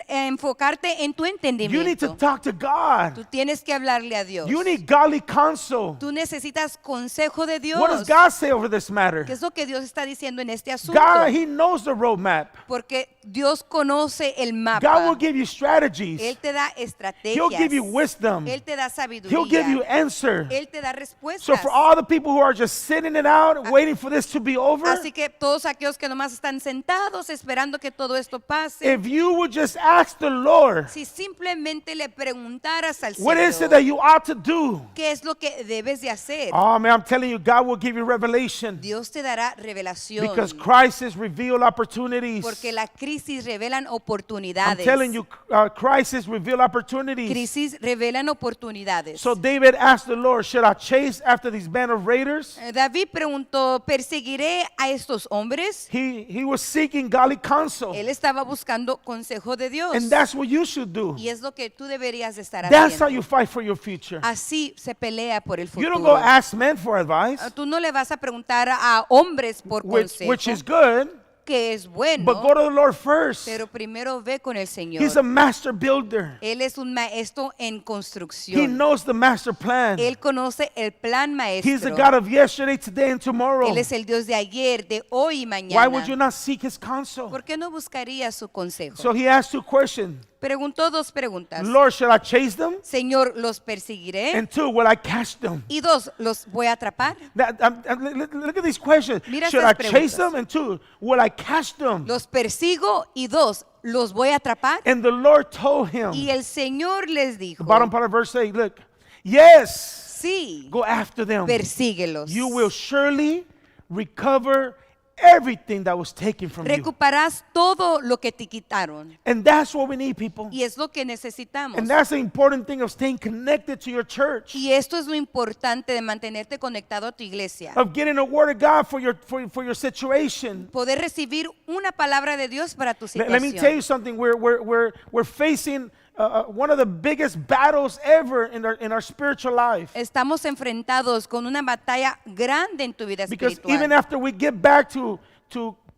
enfocarte en tu You need to entendimiento. talk to God. Tú tienes que hablarle a Dios. You need godly counsel. Tú necesitas consejo de Dios. What does God say over this matter? ¿Qué es lo que Dios está diciendo en este asunto? God, He knows the roadmap. Porque Dios conoce el God will mapa. give you strategies. Él te da estrategias. He'll give you wisdom. Él te da He'll give you sabiduría. answer. Él te da respuestas. So for all the people who are just sitting it out, waiting for this to be over, Así que todos aquellos que nomás están sentados esperando que todo esto pase, if you would just ask the Lord, si simplemente le preguntaras al what is it that Señor, you ought to do? ¿qué es lo que debes de hacer? Oh man, I'm telling you, God will give you revelation Dios te dará revelación. because crisis reveal opportunities. Porque la crisis revelan I'm oportunidades. telling you, crisis reveal opportunities. Crisis revelan oportunidades. So David asked the Lord, should I chase after these band of raiders? David preguntó, ¿perseguiré a estos hombres? He was seeking godly counsel. Él estaba buscando consejo de Dios. And that's what you should do. Y es lo que tú deberías de estar That's how haciendo. you fight for your future. Así se pelea por el You don't go futuro. ask men for advice, Tú no le vas a preguntar a hombres por consejo, which is good, que es bueno, but go to the Lord first. pero primero ve con el Señor. He's a master builder. Él es un maestro en He construcción. knows the master plan. Él conoce el plan He's the maestro. God of yesterday, today, and tomorrow. Él es el Dios de ayer, de hoy y Why would you mañana. not seek his counsel? ¿Por qué no buscaría su consejo? So he asked two questions. Preguntó dos preguntas. Lord, should I chase them? Señor, ¿los perseguiré? And two, will I catch them? Y dos, ¿los voy a atrapar? Look at these questions. Mira Should I estas chase preguntas. them? And two, will I catch them? ¿Los persigo? Y dos, ¿los voy a atrapar? And the Lord told him, Y el Señor les dijo, the bottom part of verse 8, look, yes, sí, go after them. persíguelos. You will surely recover everything that was taken from you. Recuperarás todo lo que te quitaron. And that's what we need, people. Y es lo que necesitamos. And that's the important thing of staying connected to your church, Y esto es lo importante de mantenerte conectado a tu iglesia. of getting a word of God for your situation. Poder recibir una palabra de Dios para tu Let me tell you situación. something. We're facing one of the biggest battles ever in our spiritual life. Estamos enfrentados con una batalla grande en tu vida Because even espiritual. after we get back to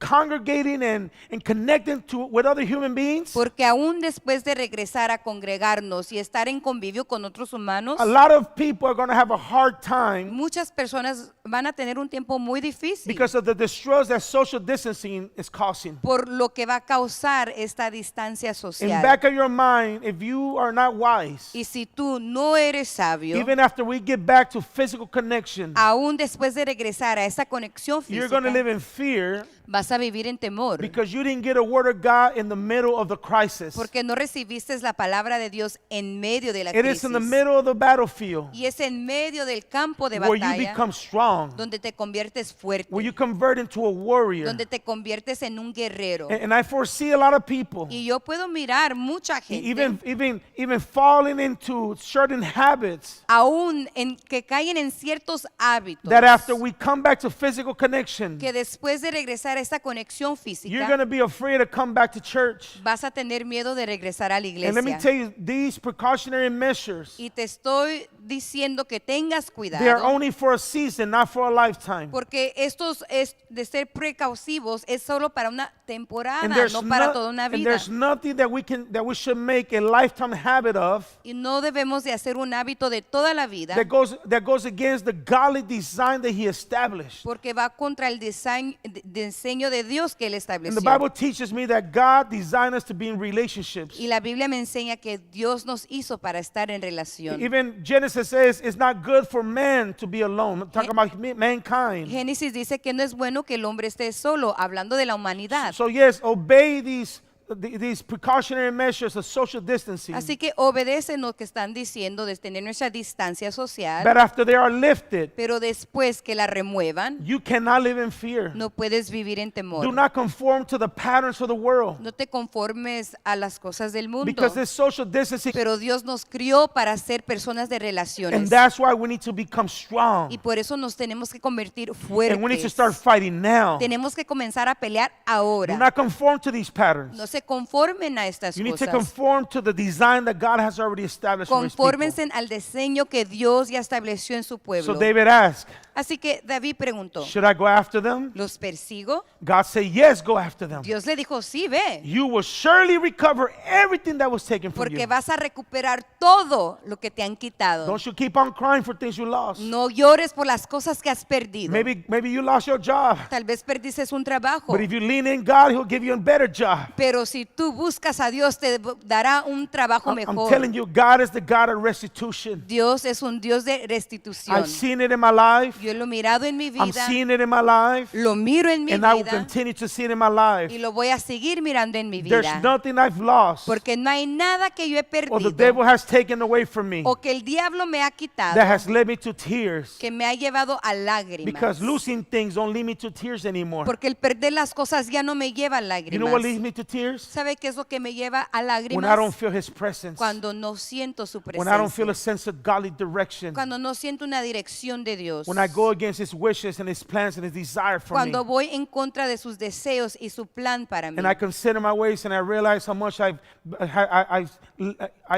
congregating and connecting with other human beings, Porque aún después de regresar a congregarnos y estar en convivio con otros humanos, a lot of people are going to have a hard time muchas personas van a tener un tiempo muy difícil because of the distress that social distancing is causing. por lo que va a causar esta distancia In social. back of your mind, if you are not wise, Y si tú no eres sabio, even after we get back to physical connection, aún después de regresar a esa conexión you're going to live física, in fear vas a vivir en temor. because you didn't get a word of God in the middle of the crisis. Porque no recibiste la palabra de Dios en medio de la It is crisis. in the middle of the battlefield Y es en medio del campo de where you batalla become strong strong, donde te conviertes fuerte, where you convert into a warrior. donde te conviertes en un guerrero. And I foresee a lot of people Y yo puedo mirar mucha gente, even falling into certain habits aún en que caen en ciertos hábitos, that after we come back to physical connection, que después de regresar a esta conexión you're going to física, be afraid to come back to church. vas a tener miedo de regresar a la And let me tell iglesia. you, these precautionary measures, Y te estoy diciendo que tengas they are cuidado, only for a season, not for a lifetime. porque estos es de ser precausivos es solo para una temporada, And there's, no para no- toda una and vida. there's nothing that we should make a lifetime habit of Y no debemos de hacer un hábito de toda la vida, that goes against the godly design that He established. porque va contra el diseño de Dios que Él And the estableció. Bible teaches me that God designed us to be in relationships. Y la Biblia me enseña que Dios nos hizo para estar en relación. Even Genesis says it's not good for man to be alone. I'm talking about mankind. Génesis dice que no es bueno que el hombre esté solo, hablando de la humanidad. So yes, obey these precautionary measures of social distancing. Así que obedecen lo que están diciendo de tener nuestra distancia But social, after they are lifted, pero después que la remuevan, you cannot live in fear. no puedes vivir en Do temor. not conform to the patterns of the world. No te conformes a las cosas del mundo. Because this social distancing, Pero Dios nos crió para ser personas de and relaciones. that's why we need to become strong. Y por eso nos tenemos que convertir And we need to start fuertes. fighting now. Tenemos que comenzar a pelear Do ahora. not conform to these patterns. No se conformen a estas You need to cosas. conform to the design that God has already established for His people. Confórmense al diseño que Dios ya estableció en su So pueblo. David asked, Así que David preguntó, should I go after them? ¿los persigo? God said, yes, go after them. Dios le dijo, sí, ve, You will surely recover everything that was taken from porque you. vas a recuperar todo lo que te han quitado. Don't you keep on crying for things you lost. No llores por las cosas que has perdido. Maybe you lost your job. Tal vez perdiste un trabajo, But if you lean in God, He'll give you a better job. pero si tú buscas a Dios, te dará un trabajo I'm mejor. telling you, God is the God of restitution. Dios es un Dios de restitución. I've seen it in my life. Yo lo he mirado en mi I'm vida, seeing it in my life. lo miro en mi And I will vida continue to see it in my life. y lo voy a seguir mirando en mi There's vida. nothing I've lost Porque no hay nada que yo he or the devil perdido has taken away from me o que el diablo me ha quitado that has led me to tears. que me ha llevado a Because lágrimas. losing things don't lead me to tears anymore. Porque el perder las cosas ya no me lleva a You know what leads lágrimas. me to tears? ¿Sabe qué es lo que me lleva a When I don't lágrimas? feel His presence. Cuando no siento su When I don't feel a presencia. sense of godly direction. Cuando no siento una dirección de Dios. When I go against His wishes and His plans and His desire for me. Cuando voy en contra de sus deseos y su plan para mí. And I consider my ways and I realize how much I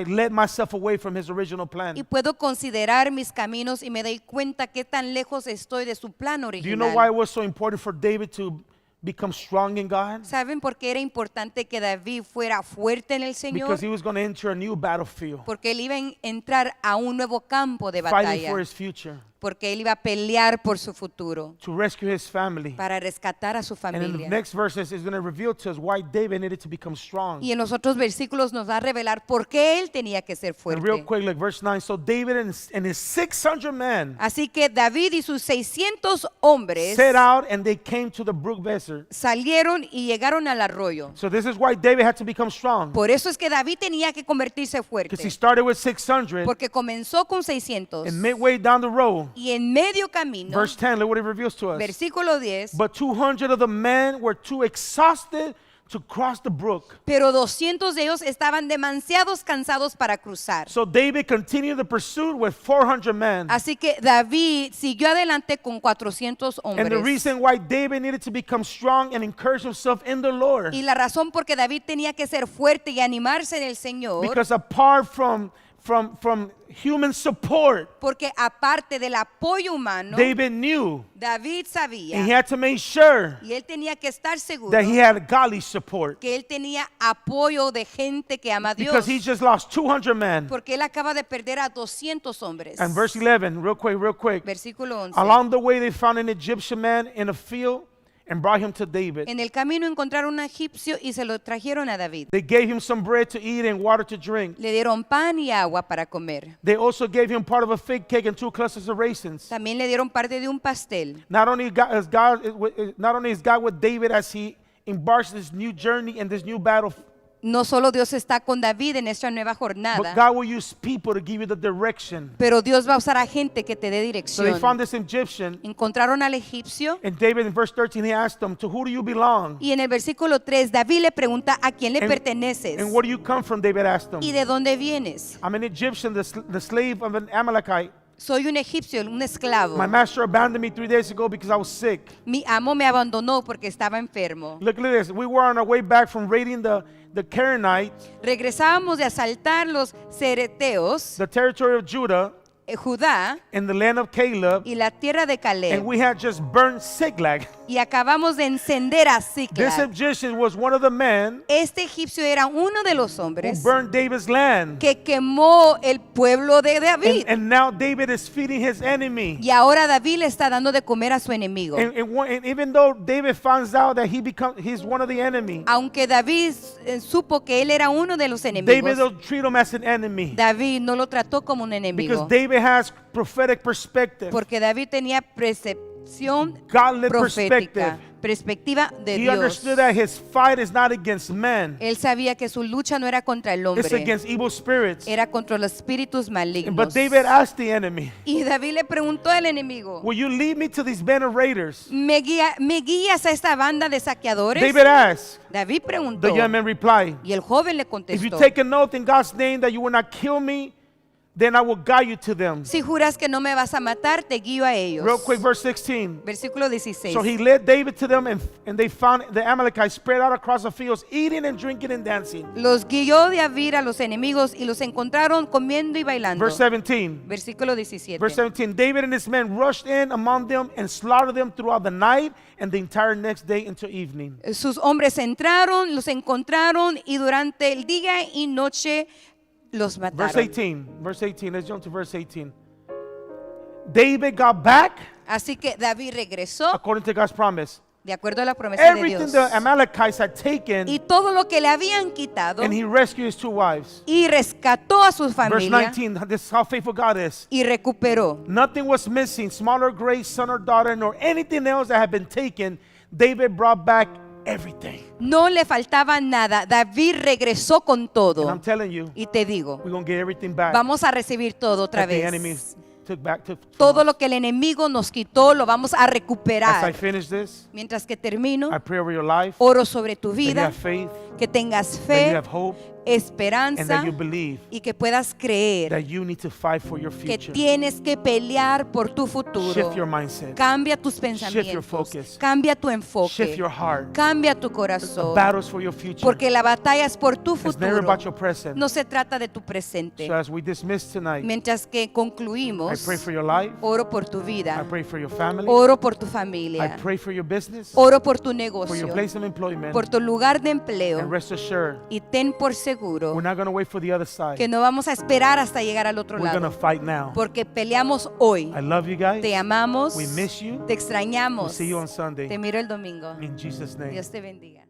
led myself away from His original plan. Y puedo considerar mis caminos y me doy cuenta qué tan lejos estoy de su plan Do you know why it original. was so important for David to become strong in God? ¿Saben por qué era importante que David fuera fuerte en el Señor? Because he was going to enter a new battlefield, Porque él iba a entrar a un nuevo campo de fighting batalla. for his future, Porque él iba a pelear por su futuro, to rescue his family. para rescatar a su And in the familia. next verses, is going to reveal to us why David needed to become strong. Y en los otros versículos nos va a revelar por qué él tenía que ser And real fuerte. quick, like verse 9. So David and his 600 men Así que David y sus 600 hombres set out and they came to the brook Besser. salieron y llegaron al arroyo. So this is why David had to become strong. Por eso es que David tenía que convertirse fuerte. Because he started with 600 Porque comenzó con 600 and midway down the road, y en medio camino, verse 10, look what it reveals to us. versículo 10, But 200 of the men were too exhausted to cross the brook. pero 200 de ellos estaban demasiados cansados para cruzar. So David continued the pursuit with 400 men. Así que David siguió adelante con 400 And the hombres. reason why David needed to become strong and encourage himself in the Lord, Y la razón por que David tenía que ser fuerte y animarse en el Señor, because apart from human support, porque aparte del apoyo humano, David knew David and he sabía had to make sure y él tenía que estar seguro that he had godly support, que él tenía apoyo de gente que ama a Dios. because he just lost 200 men. Porque él acaba de perder a 200 hombres. And verse 11, real quick. Versículo 11. Along the way they found an Egyptian man in a field and brought him to David. En el camino encontraron a un egipcio y se lo trajeron a David. They gave him some bread to eat and water to drink. Le dieron pan y agua para comer. They also gave him part of a fig cake and 2 clusters of raisins. También le dieron parte de un pastel. Not only is God with David as he embarks this new journey and this new battle No solo Dios está con David en esta nueva but jornada, God will use people to give you the direction. pero Dios va a usar a gente que te dé So they found dirección. this Egyptian, Encontraron al egipcio and David in verse 13, he asked him, to who do you belong? y en el versículo 3 David le pregunta a quién le perteneces And where do you come from? David asked him. y de dónde vienes. I'm an Egyptian, the slave of an Amalekite. Soy un egipcio, un esclavo. My master abandoned me 3 days ago because I was sick. Mi amo me abandonó porque estaba enfermo. Look at this. We were on our way back from raiding the Canaanites, Regresábamos de asaltar los cereteos, the territory of Judah, Judá and the land of Caleb, y la tierra de and Caleb. we had just burned Ziklag. Y acabamos de encender a This Ziklag. Egyptian was one of the men Este egipcio era uno de los who hombres burned David's land. que quemó el pueblo de David. And now David is feeding his enemy. Y ahora David le está dando de comer a su enemigo. And even though David finds out that he's one of the enemy, Aunque David supo que él era uno de los David enemigos, don't treat him as an enemy David no lo trató como un because enemigo. David has prophetic perspective, Porque David tenía percepción godly profética, perspective. perspectiva de He Dios. understood that his fight is not against men, Él sabía que su lucha no era contra el it's hombre, against evil spirits. era contra los espíritus malignos. But David asked the enemy, Y David le preguntó al enemigo, will you lead me to these band of raiders? ¿me guías a esta banda de saqueadores? David asked. David preguntó. The young man replied, Y el joven le if you contestó, take an oath in God's name that you will not kill me, then I will guide you to them. si juras que no me vas a matar, te guío a ellos. Real quick, verse 16. Versículo 16. So he led David to them, and they found the Amalekites spread out across the fields, eating and drinking and dancing. Los guió David a los enemigos y los encontraron comiendo y bailando. Verse 17. Versículo 17. Verse 17. David and his men rushed in among them and slaughtered them throughout the night and the entire next day into evening. Sus hombres entraron, los encontraron y durante el día y noche los Verse mataron. 18. Verse 18. Let's jump to verse 18. David got back Así que David regresó according to God's promise. de acuerdo a la promesa de Everything Dios. the Amalekites had taken, Y todo lo que le habían quitado and he rescued his 2 wives. y rescató a su Verse familia 19. This is how faithful God is. y recuperó. Nothing was missing, small or great, son or daughter, nor anything else that had been taken. David brought back everything. No le faltaba nada. David regresó con And todo. I'm telling you, Y te digo, we're going to get everything back vamos a recibir todo otra that the enemy vez. took back. From Todo us. lo que el enemigo nos quitó lo vamos a As I recuperar. finish this, Mientras que termino, I pray over your life oro sobre tu that you vida, have faith, que tengas that you fe, have hope, and esperanza that you believe y que puedas creer that you need to fight for your que future. tienes que pelear por tu futuro. Shift your mindset. Cambia tus your pensamientos, focus. cambia tu Shift enfoque, your heart. cambia tu The corazón, battles for your future. porque la batalla es por tu It's never futuro. about your present. No se trata de tu presente. So as we dismiss tonight, Mientras que I concluimos, pray for your life. oro por tu I vida, pray for your family. oro por tu I familia, pray for your business, oro por tu for your negocio, place of employment. por tu lugar de And empleo. rest assured, Y ten por seguro we're not going to wait for the other side. que no vamos a esperar hasta llegar al otro We're going to lado, fight now. porque peleamos hoy. I love you guys. Te amamos, We miss you. te We'll extrañamos. see you on Sunday. Te miro el domingo. In Jesus' name. Dios te bendiga.